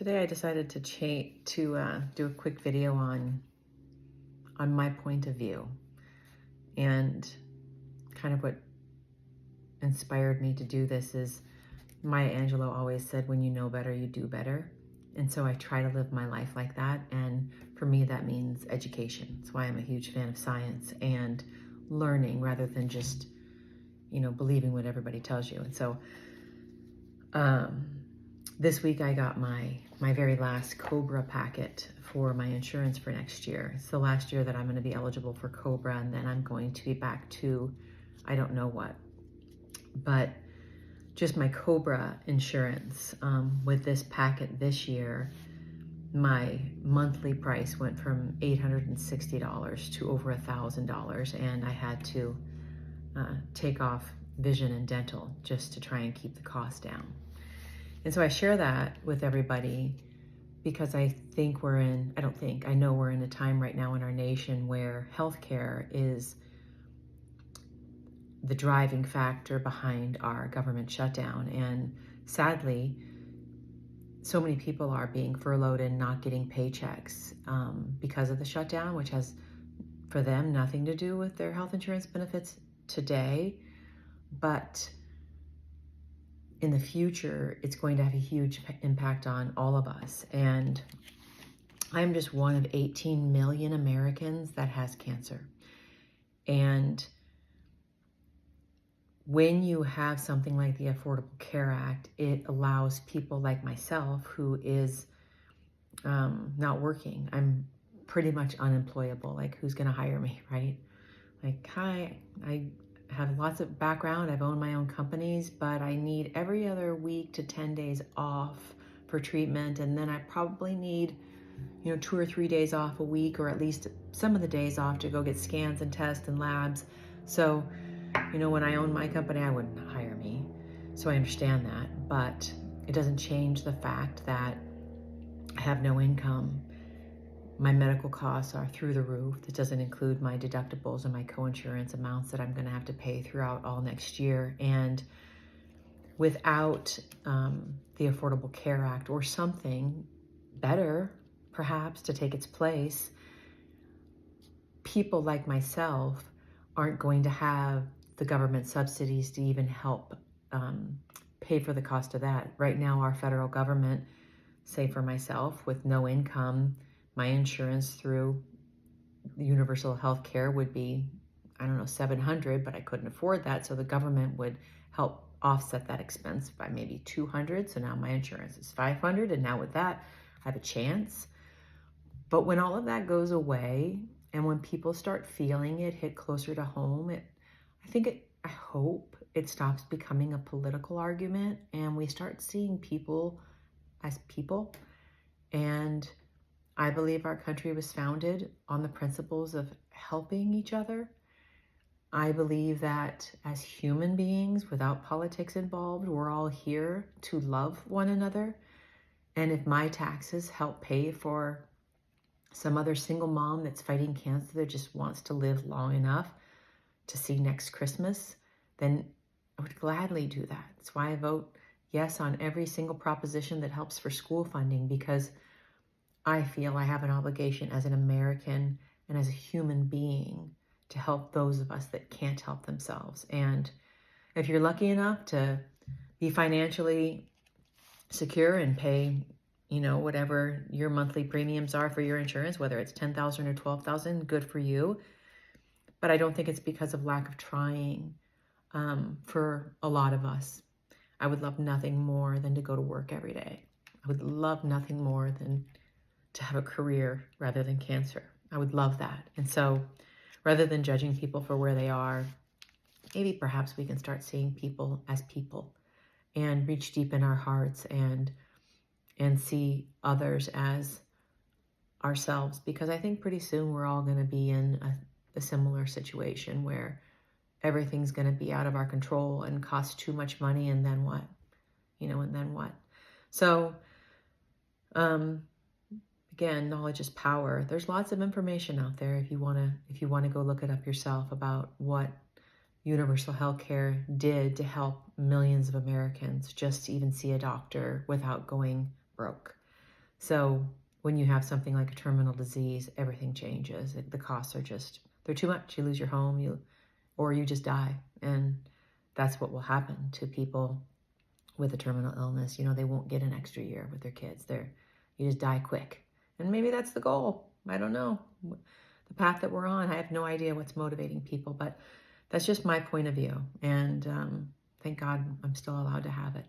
Today I decided to do a quick video on my point of view, and kind of what inspired me to do this is Angelo always said, when you know better, you do better. And so I try to live my life like that. And for me, that means education. That's why I'm a huge fan of science and learning rather than just, believing what everybody tells you. And so this week I got my very last COBRA packet for my insurance for next year. It's the last year that I'm going to be eligible for COBRA, and then I'm going to be back to, I don't know what, but just my COBRA insurance. With this packet this year, my monthly price went from $860 to over $1,000, and I had to take off vision and dental just to try and keep the cost down. And so I share that with everybody because I know we're in a time right now in our nation where healthcare is the driving factor behind our government shutdown. And sadly, so many people are being furloughed and not getting paychecks because of the shutdown, which has, for them, nothing to do with their health insurance benefits today. But in the future, it's going to have a huge impact on all of us. And I'm just one of 18 million Americans that has cancer. And when you have something like the Affordable Care Act, it allows people like myself, who is not working. I'm pretty much unemployable. Like, who's going to hire me, right? Like, hi, I have lots of background. I've owned my own companies, but I need every other week to 10 days off for treatment. And then I probably need, 2 or 3 days off a week, or at least some of the days off to go get scans and tests and labs. So, when I owned my company, I wouldn't hire me. So I understand that, but it doesn't change the fact that I have no income. My medical costs are through the roof. That doesn't include my deductibles and my coinsurance amounts that I'm going to have to pay throughout all next year. And without the Affordable Care Act, or something better, perhaps, to take its place, people like myself aren't going to have the government subsidies to even help pay for the cost of that. Right now, our federal government, say for myself, with no income, my insurance through universal health care would be, $700, but I couldn't afford that. So the government would help offset that expense by maybe $200. So now my insurance is $500. And now with that, I have a chance. But when all of that goes away, and when people start feeling it hit closer to home, I hope it stops becoming a political argument, and we start seeing people as people. And I believe our country was founded on the principles of helping each other. I believe that as human beings, without politics involved, we're all here to love one another. And if my taxes help pay for some other single mom that's fighting cancer that just wants to live long enough to see next Christmas, then I would gladly do that. That's why I vote yes on every single proposition that helps for school funding, because I feel I have an obligation as an American and as a human being to help those of us that can't help themselves. And if you're lucky enough to be financially secure and pay, whatever your monthly premiums are for your insurance, whether it's $10,000 or $12,000, good for you. But I don't think it's because of lack of trying for a lot of us. I would love nothing more than to go to work every day. I would love nothing more than to have a career rather than cancer. I would love that. And so rather than judging people for where they are, maybe perhaps we can start seeing people as people and reach deep in our hearts and see others as ourselves. Because I think pretty soon we're all going to be in a similar situation where everything's going to be out of our control and cost too much money, and then what? And then what? So, again, knowledge is power. There's lots of information out there if you want to go look it up yourself about what universal health care did to help millions of Americans just to even see a doctor without going broke. So when you have something like a terminal disease, everything changes. The costs are just, they're too much. You lose your home, or you just die. And that's what will happen to people with a terminal illness. They won't get an extra year with their kids. You just die quick. And maybe that's the goal. I don't know. The path that we're on, I have no idea what's motivating people, but that's just my point of view. And thank God I'm still allowed to have it.